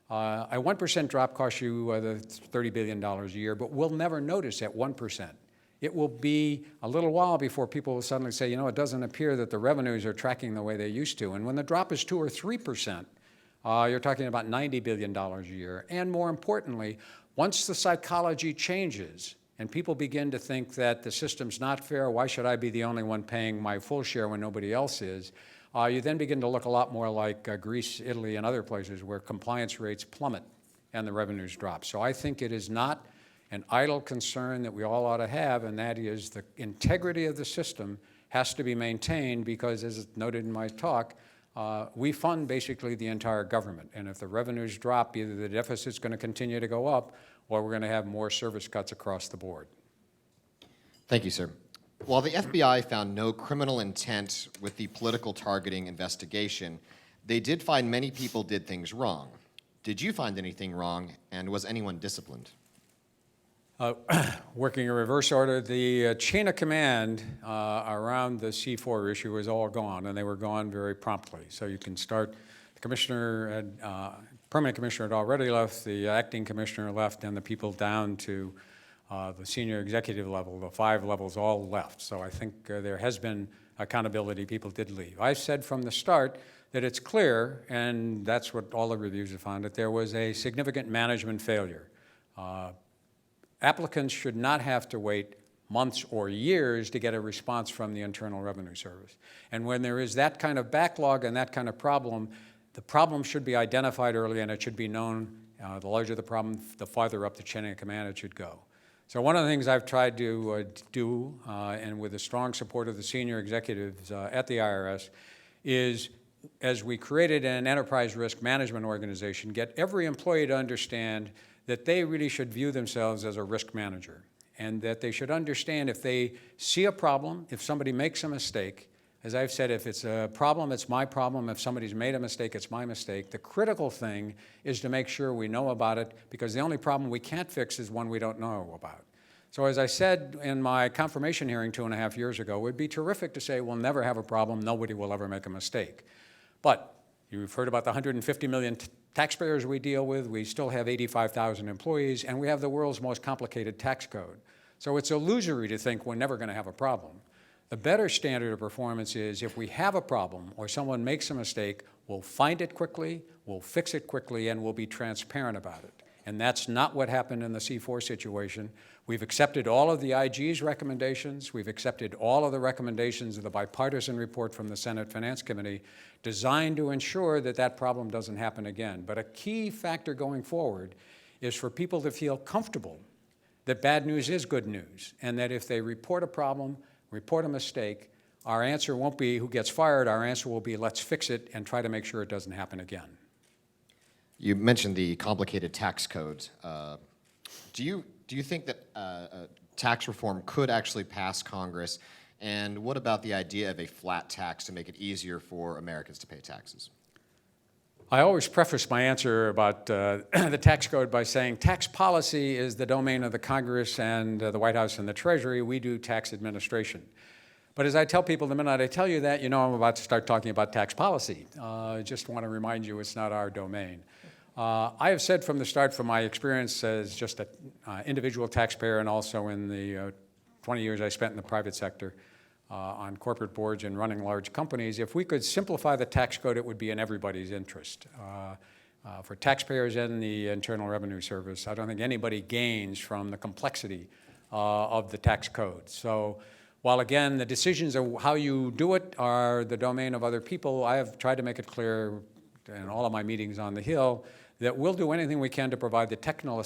A 1% drop costs you $30 billion a year, but we'll never notice at 1%. It will be a little while before people will suddenly say, you know, it doesn't appear that the revenues are tracking the way they used to. And when the drop is 2 or 3%, you're talking about $90 billion a year. And more importantly, once the psychology changes and people begin to think that the system's not fair, why should I be the only one paying my full share when nobody else is, you then begin to look a lot more like Greece, Italy, and other places where compliance rates plummet and the revenues drop. So I think it is not an idle concern that we all ought to have, and that is the integrity of the system has to be maintained because, as noted in my talk, we fund basically the entire government. And if the revenues drop, either the deficit's going to continue to go up or we're going to have more service cuts across the board. Thank you, sir. While the FBI found no criminal intent with the political targeting investigation, they did find many people did things wrong. Did you find anything wrong, and was anyone disciplined? Working in reverse order, the chain of command around the C4 issue was all gone, and they were gone very promptly. So you can start, the commissioner, permanent commissioner had already left, the acting commissioner left, and the people down to the senior executive level, the 5 levels, all left. So I think there has been accountability. People did leave. I said from the start that it's clear, and that's what all the reviews have found, that there was a significant management failure. Applicants should not have to wait months or years to get a response from the Internal Revenue Service. And when there is that kind of backlog and that kind of problem, the problem should be identified early and it should be known The larger the problem, the farther up the chain of command it should go. So one of the things I've tried to do, and with the strong support of the senior executives at the IRS, is as we created an enterprise risk management organization, get every employee to understand that they really should view themselves as a risk manager, and that they should understand if they see a problem, if somebody makes a mistake. As I've said, if it's a problem, it's my problem. If somebody's made a mistake, it's my mistake. The critical thing is to make sure we know about it, because the only problem we can't fix is one we don't know about. So as I said in my confirmation hearing 2.5 years ago, it would be terrific to say we'll never have a problem, nobody will ever make a mistake. But you've heard about the 150 million taxpayers we deal with. We still have 85,000 employees, and we have the world's most complicated tax code. So it's illusory to think we're never going to have a problem. The better standard of performance is if we have a problem or someone makes a mistake, we'll find it quickly, we'll fix it quickly, and we'll be transparent about it. And that's not what happened in the C4 situation. We've accepted all of the IG's recommendations. We've accepted all of the recommendations of the bipartisan report from the Senate Finance Committee, designed to ensure that that problem doesn't happen again. But a key factor going forward is for people to feel comfortable that bad news is good news, and that if they report a problem, report a mistake, our answer won't be who gets fired. Our answer will be let's fix it and try to make sure it doesn't happen again. You mentioned the complicated tax code. Do you think that tax reform could actually pass Congress? And what about the idea of a flat tax to make it easier for Americans to pay taxes? I always preface my answer about the tax code by saying tax policy is the domain of the Congress and the White House and the Treasury. We do tax administration. But as I tell people, the minute I tell you that, you know I'm about to start talking about tax policy. I just want to remind you it's not our domain. I have said from the start, from my experience as just an individual taxpayer and also in the 20 years I spent in the private sector, on corporate boards and running large companies, if we could simplify the tax code, it would be in everybody's interest. For taxpayers and the Internal Revenue Service, I don't think anybody gains from the complexity of the tax code. So while, again, the decisions of how you do it are the domain of other people, I have tried to make it clear in all of my meetings on the Hill that we'll do anything we can to provide the technical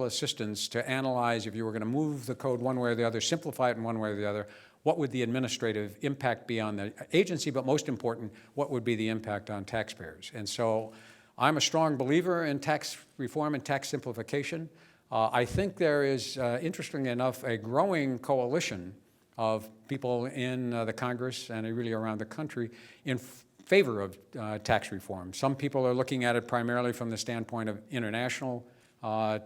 assistance to analyze if you were going to move the code one way or the other, simplify it in one way or the other, what would the administrative impact be on the agency, but most important, what would be the impact on taxpayers? And so I'm a strong believer in tax reform and tax simplification. I think there is, interestingly enough, a growing coalition of people in the Congress and really around the country in favor of tax reform. Some people are looking at it primarily from the standpoint of international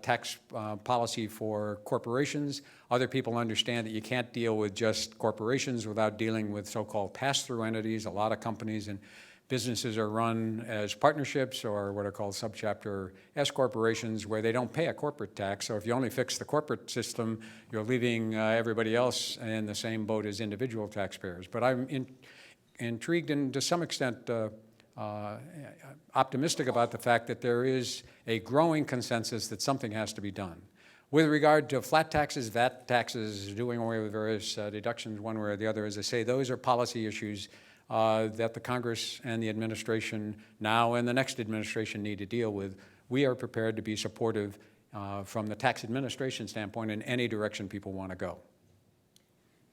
tax policy for corporations. Other people understand that you can't deal with just corporations without dealing with so-called pass-through entities. A lot of companies and businesses are run as partnerships or what are called subchapter S corporations where they don't pay a corporate tax. So if you only fix the corporate system, you're leaving everybody else in the same boat as individual taxpayers. But I'm intrigued and to some extent optimistic about the fact that there is a growing consensus that something has to be done. With regard to flat taxes, VAT taxes, doing away with various deductions one way or the other, as I say, those are policy issues that the Congress and the administration now and the next administration need to deal with. We are prepared to be supportive from the tax administration standpoint in any direction people want to go.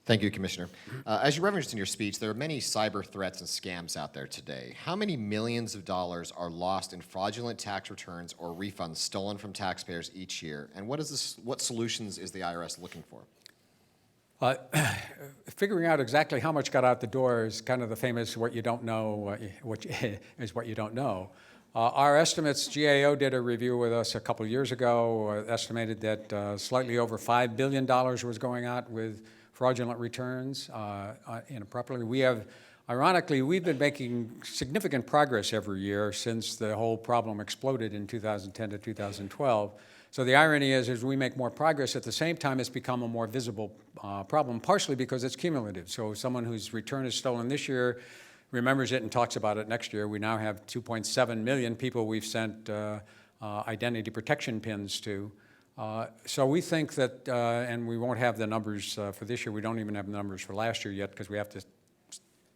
Thank you, Commissioner. As you referenced in your speech, there are many cyber threats and scams out there today. How many millions of dollars are lost in fraudulent tax returns or refunds stolen from taxpayers each year? And what solutions is the IRS looking for? Figuring out exactly how much got out the door is kind of the famous what you don't know is what you don't know. Our estimates, GAO did a review with us a couple years ago, estimated that slightly over $5 billion was going out with fraudulent returns improperly. Ironically, we've been making significant progress every year since the whole problem exploded in 2010 to 2012. So the irony is, as we make more progress, at the same time it's become a more visible problem, partially because it's cumulative. So someone whose return is stolen this year remembers it and talks about it next year. We now have 2.7 million people we've sent identity protection pins to. So we think that, and we won't have the numbers for this year, we don't even have the numbers for last year yet because we have to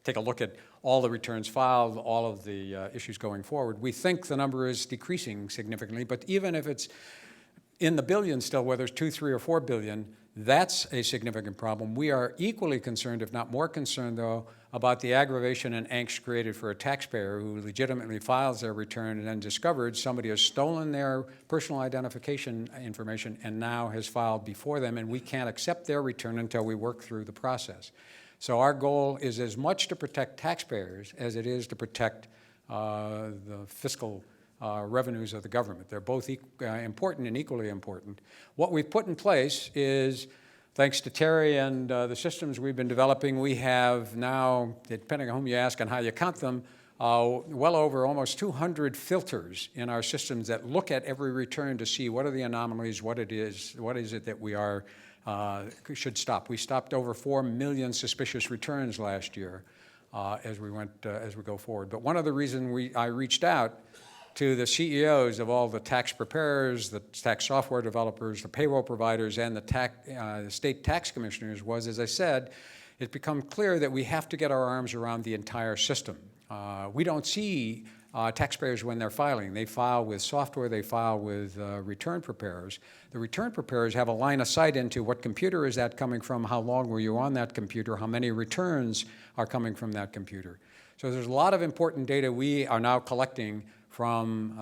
take a look at all the returns filed, all of the issues going forward. We think the number is decreasing significantly, but even if it's in the billions still, whether it's 2, 3, or 4 billion, that's a significant problem. We are equally concerned, if not more concerned, though, about the aggravation and angst created for a taxpayer who legitimately files their return and then discovered somebody has stolen their personal identification information and now has filed before them, and we can't accept their return until we work through the process. So our goal is as much to protect taxpayers as it is to protect the fiscal revenues of the government. They're both important and equally important. What we've put in place is, thanks to Terry and the systems we've been developing, we have now, depending on whom you ask and how you count them, well over almost 200 filters in our systems that look at every return to see what are the anomalies, what is it that we should stop. We stopped over 4 million suspicious returns last year as we go forward. But one of the reasons I reached out to the CEOs of all the tax preparers, the tax software developers, the payroll providers, and the state tax commissioners was, as I said, it's become clear that we have to get our arms around the entire system. We don't see taxpayers when they're filing. They file with software, they file with return preparers. The return preparers have a line of sight into what computer is that coming from, how long were you on that computer, how many returns are coming from that computer. So there's a lot of important data we are now collecting from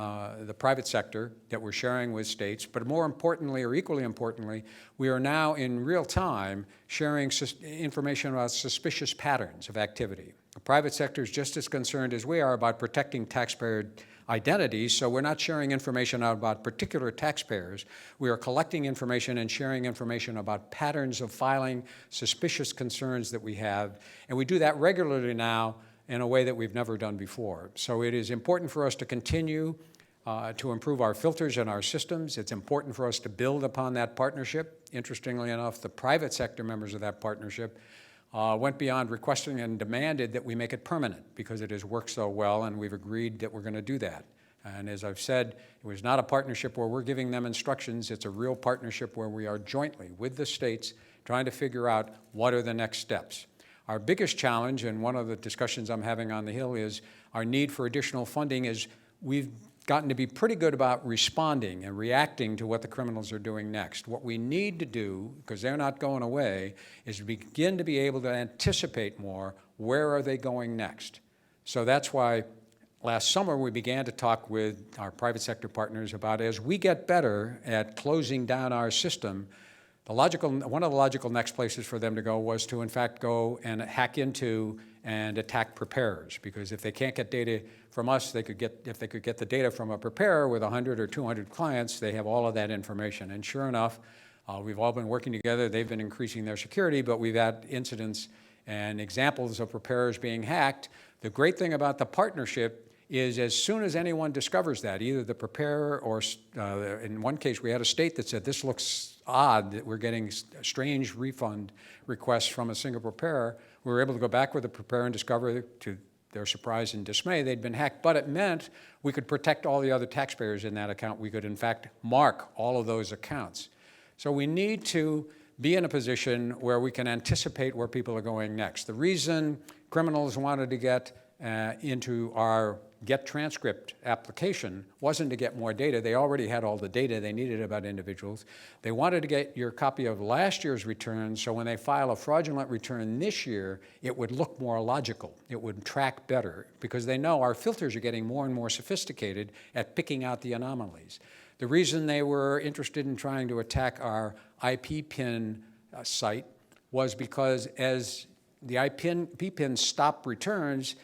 the private sector that we're sharing with states, but more importantly, or equally importantly, we are now in real time sharing information about suspicious patterns of activity. The private sector is just as concerned as we are about protecting taxpayer identities, so we're not sharing information about particular taxpayers. We are collecting information and sharing information about patterns of filing, suspicious concerns that we have, and we do that regularly now in a way that we've never done before. So it is important for us to continue to improve our filters and our systems. It's important for us to build upon that partnership. Interestingly enough, the private sector members of that partnership went beyond requesting and demanded that we make it permanent because it has worked so well, and we've agreed that we're going to do that. And as I've said, it was not a partnership where we're giving them instructions. It's a real partnership where we are jointly with the states trying to figure out what are the next steps. Our biggest challenge, and one of the discussions I'm having on the Hill, is our need for additional funding. Is we've gotten to be pretty good about responding and reacting to what the criminals are doing next. What we need to do, because they're not going away, is begin to be able to anticipate more, where are they going next? So that's why last summer we began to talk with our private sector partners about, as we get better at closing down our system, one of the logical next places for them to go was to, in fact, go and hack into and attack preparers. Because if they can't get data from us, if they could get the data from a preparer with 100 or 200 clients, they have all of that information. And sure enough, we've all been working together. They've been increasing their security, but we've had incidents and examples of preparers being hacked. The great thing about the partnership is as soon as anyone discovers that, either the preparer or in one case we had a state that said, this looks odd that we're getting strange refund requests from a single preparer, we were able to go back with the preparer and discover, to their surprise and dismay, they'd been hacked. But it meant we could protect all the other taxpayers in that account. We could, in fact, mark all of those accounts. So we need to be in a position where we can anticipate where people are going next. The reason criminals wanted to get into our Get Transcript application wasn't to get more data. They already had all the data they needed about individuals. They wanted to get your copy of last year's return, so when they file a fraudulent return this year, it would look more logical. It would track better, because they know our filters are getting more and more sophisticated at picking out the anomalies. The reason they were interested in trying to attack our IP PIN site was because as the IP PIN stopped returns,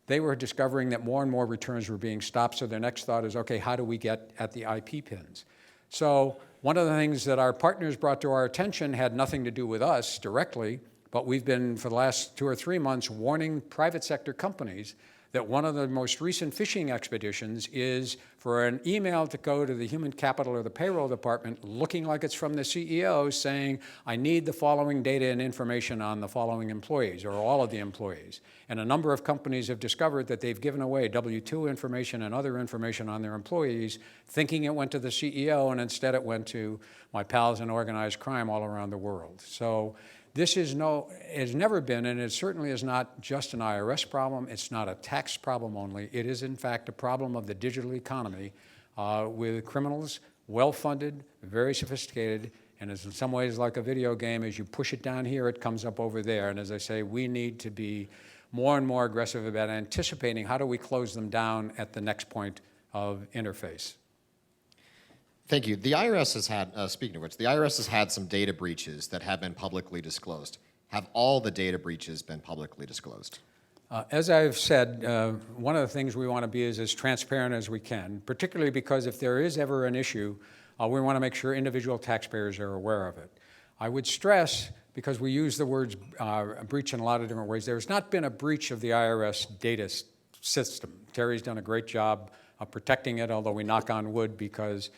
they were discovering that more and more returns were being stopped, so their next thought is, okay, how do we get at the IP pins? So one of the things that our partners brought to our attention had nothing to do with us directly, but we've been, for the last 2 or 3 months, warning private sector companies that one of the most recent phishing expeditions is for an email to go to the human capital or the payroll department looking like it's from the CEO saying, I need the following data and information on the following employees or all of the employees. And a number of companies have discovered that they've given away W-2 information and other information on their employees, thinking it went to the CEO, and instead it went to my pals in organized crime all around the world. So This has never been, and it certainly is not just an IRS problem. It's not a tax problem only. It is, in fact, a problem of the digital economy with criminals, well-funded, very sophisticated, and is in some ways like a video game. As you push it down here, it comes up over there. And as I say, we need to be more and more aggressive about anticipating how do we close them down at the next point of interface. Thank you. The IRS has had, speaking of which, the IRS has had some data breaches that have been publicly disclosed. Have all the data breaches been publicly disclosed? As I've said, one of the things we want to be is as transparent as we can, particularly because if there is ever an issue, we want to make sure individual taxpayers are aware of it. I would stress, because we use the words breach in a lot of different ways, there's not been a breach of the IRS data system. Terry's done a great job of protecting it, although we knock on wood because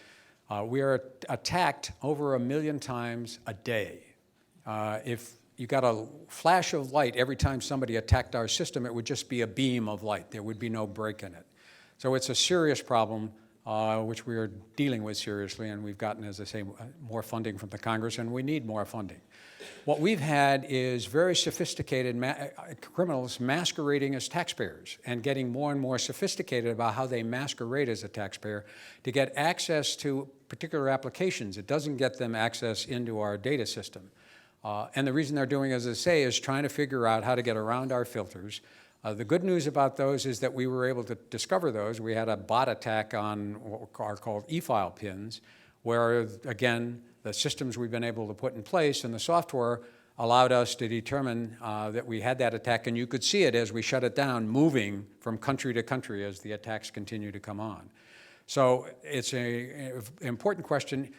we are attacked over 1 million times a day. If you got a flash of light every time somebody attacked our system, it would just be a beam of light. There would be no break in it. So it's a serious problem, which we are dealing with seriously, and we've gotten, as I say, more funding from the Congress, and we need more funding. What we've had is very sophisticated criminals masquerading as taxpayers and getting more and more sophisticated about how they masquerade as a taxpayer to get access to particular applications. It doesn't get them access into our data system. And the reason they're doing, as I say, is trying to figure out how to get around our filters. The good news about those is that we were able to discover those. We had a bot attack on what are called e-file pins, where, again, the systems we've been able to put in place and the software allowed us to determine that we had that attack. And you could see it as we shut it down, moving from country to country as the attacks continue to come on. So it's an important question.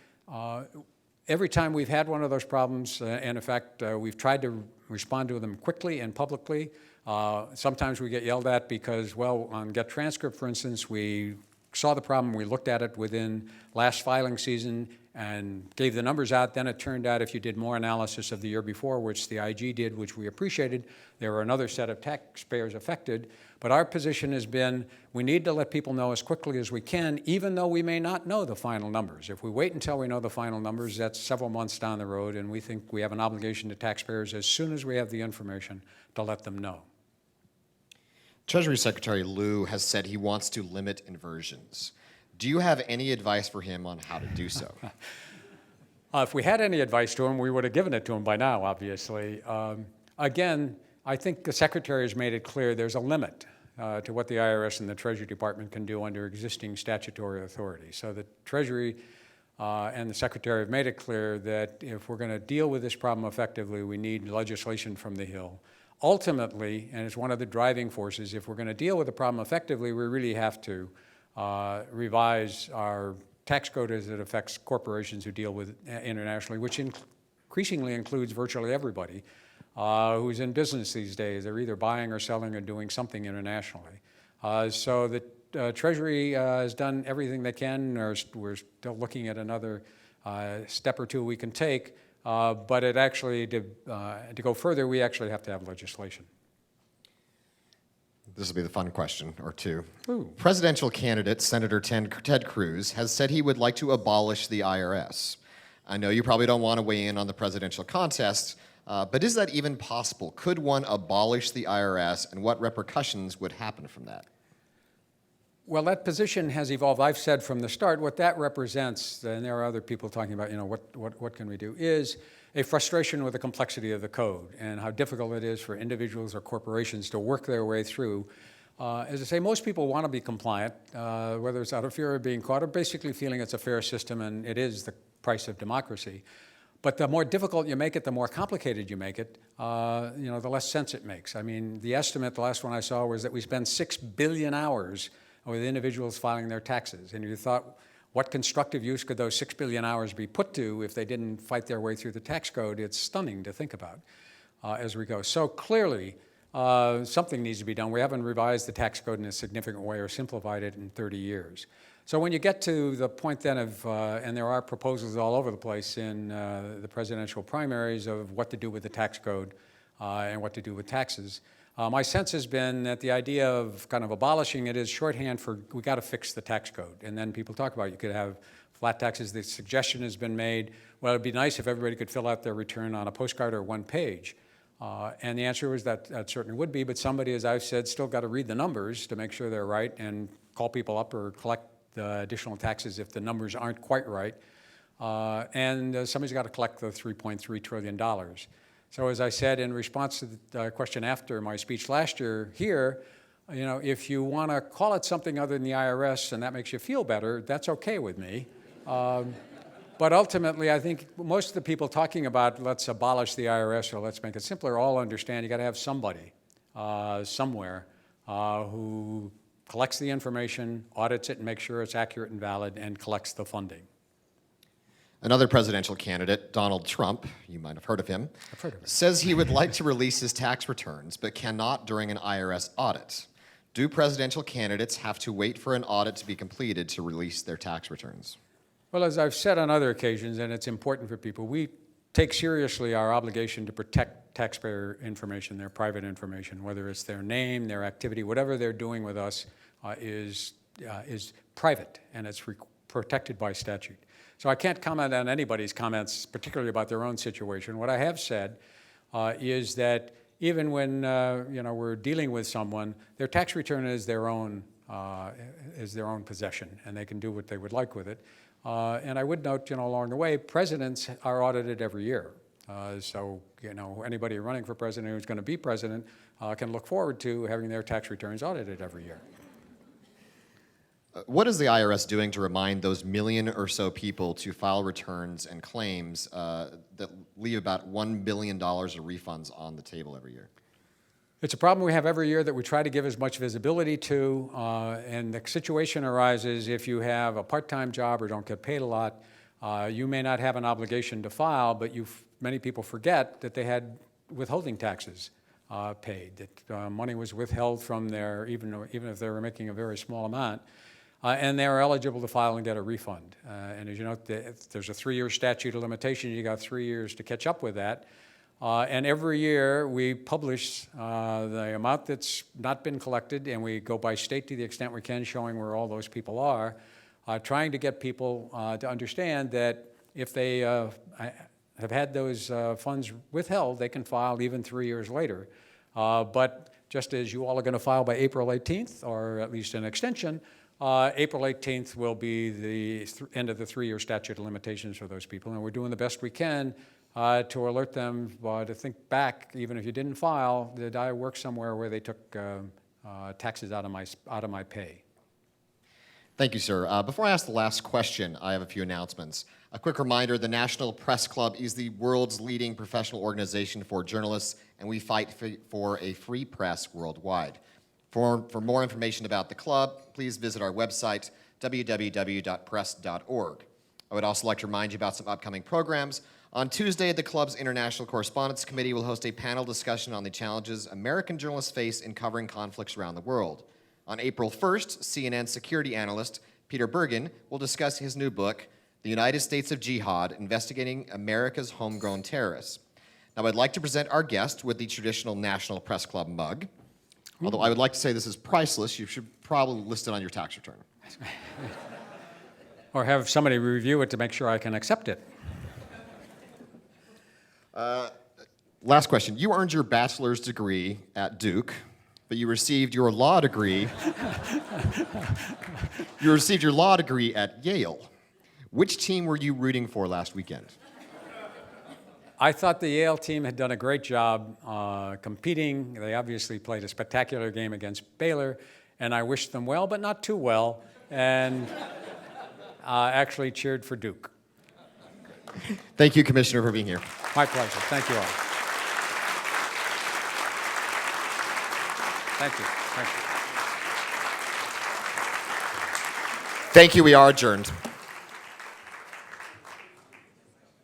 Every time we've had one of those problems, and in fact, we've tried to respond to them quickly and publicly. Sometimes we get yelled at because, well, on Get Transcript, for instance, we saw the problem, we looked at it within last filing season and gave the numbers out. Then it turned out if you did more analysis of the year before, which the IG did, which we appreciated, there were another set of taxpayers affected. But our position has been we need to let people know as quickly as we can, even though we may not know the final numbers. If we wait until we know the final numbers, that's several months down the road, and we think we have an obligation to taxpayers as soon as we have the information to let them know. Treasury Secretary Lew has said he wants to limit inversions. Do you have any advice for him on how to do so? If we had any advice to him, we would have given it to him by now, obviously. Again, I think the Secretary has made it clear there's a limit to what the IRS and the Treasury Department can do under existing statutory authority. So the Treasury and the Secretary have made it clear that if we're going to deal with this problem effectively, we need legislation from the Hill. Ultimately, and it's one of the driving forces, if we're going to deal with the problem effectively, we really have to revise our tax code as it affects corporations who deal with internationally, which increasingly includes virtually everybody who's in business these days. They're either buying or selling or doing something internationally. So the Treasury has done everything they can. We're still looking at another step or two we can take. But it actually, to go further, we actually have to have legislation. This will be the fun question, or two. Ooh. Presidential candidate Senator Ted Cruz has said he would like to abolish the IRS. I know you probably don't want to weigh in on the presidential contest, but is that even possible? Could one abolish the IRS, and what repercussions would happen from that? Well, that position has evolved. I've said from the start what that represents, and there are other people talking about, what can we do, is a frustration with the complexity of the code and how difficult it is for individuals or corporations to work their way through. As I say, most people want to be compliant, whether it's out of fear of being caught or basically feeling it's a fair system and it is the price of democracy. But the more difficult you make it, the more complicated you make it, the less sense it makes. I mean, the estimate, the last one I saw, was that we spend 6 billion hours with individuals filing their taxes. And you thought, what constructive use could those 6 billion hours be put to if they didn't fight their way through the tax code? It's stunning to think about as we go. So clearly, something needs to be done. We haven't revised the tax code in a significant way or simplified it in 30 years. So when you get to the point then of, and there are proposals all over the place in the presidential primaries of what to do with the tax code and what to do with taxes, my sense has been that the idea of kind of abolishing it is shorthand for we got to fix the tax code. And then people talk about you could have flat taxes. The suggestion has been made, well, it'd be nice if everybody could fill out their return on a postcard or one page. And the answer was that certainly would be, but somebody, as I've said, still got to read the numbers to make sure they're right and call people up or collect the additional taxes if the numbers aren't quite right. And somebody's got to collect the $3.3 trillion. So as I said in response to the question after my speech last year here, if you want to call it something other than the IRS and that makes you feel better, that's okay with me. But ultimately, I think most of the people talking about let's abolish the IRS or let's make it simpler all understand you got to have somebody somewhere who collects the information, audits it, and makes sure it's accurate and valid, and collects the funding. Another presidential candidate, Donald Trump, you might have heard of him, I've heard of him. says he would like to release his tax returns, but cannot during an IRS audit. Do presidential candidates have to wait for an audit to be completed to release their tax returns? Well, as I've said on other occasions, and it's important for people, we take seriously our obligation to protect taxpayer information, their private information, whether it's their name, their activity, whatever they're doing with us is private, and it's protected by statute. So I can't comment on anybody's comments, particularly about their own situation. What I have said is that even when we're dealing with someone, their tax return is their own possession, and they can do what they would like with it. And I would note, along the way, presidents are audited every year. So anybody running for president who's going to be president can look forward to having their tax returns audited every year. What is the IRS doing to remind those million or so people to file returns and claims that leave about $1 billion of refunds on the table every year? It's a problem we have every year that we try to give as much visibility to, and the situation arises if you have a part-time job or don't get paid a lot. You may not have an obligation to file, but many people forget that they had withholding taxes paid, that money was withheld from their, even if they were making a very small amount, and they are eligible to file and get a refund. And as you know, there's a 3-year statute of limitations. You got 3 years to catch up with that. And every year we publish the amount that's not been collected, and we go by state to the extent we can, showing where all those people are, trying to get people to understand that if they have had those funds withheld, they can file even 3 years later. But just as you all are going to file by April 18th, or at least an extension, April 18th will be the end of the 3-year statute of limitations for those people, and we're doing the best we can to alert them to think back, even if you didn't file, did I work somewhere where they took taxes out of my pay? Thank you, sir. Before I ask the last question, I have a few announcements. A quick reminder, the National Press Club is the world's leading professional organization for journalists, and we fight for a free press worldwide. For more information about the club, please visit our website, www.press.org. I would also like to remind you about some upcoming programs. On Tuesday, the club's International Correspondence Committee will host a panel discussion on the challenges American journalists face in covering conflicts around the world. On April 1st, CNN security analyst Peter Bergen will discuss his new book, The United States of Jihad, Investigating America's Homegrown Terrorists. Now, I'd like to present our guest with the traditional National Press Club mug. Although I would like to say this is priceless, you should probably list it on your tax return. Or have somebody review it to make sure I can accept it. Last question. You earned your bachelor's degree at Duke, but you received your law degree. You received your law degree at Yale. Which team were you rooting for last weekend? I thought the Yale team had done a great job competing. They obviously played a spectacular game against Baylor, and I wished them well, but not too well, and actually cheered for Duke. Thank you, Commissioner, for being here. My pleasure. Thank you all. Thank you. Thank you. Thank you. We are adjourned.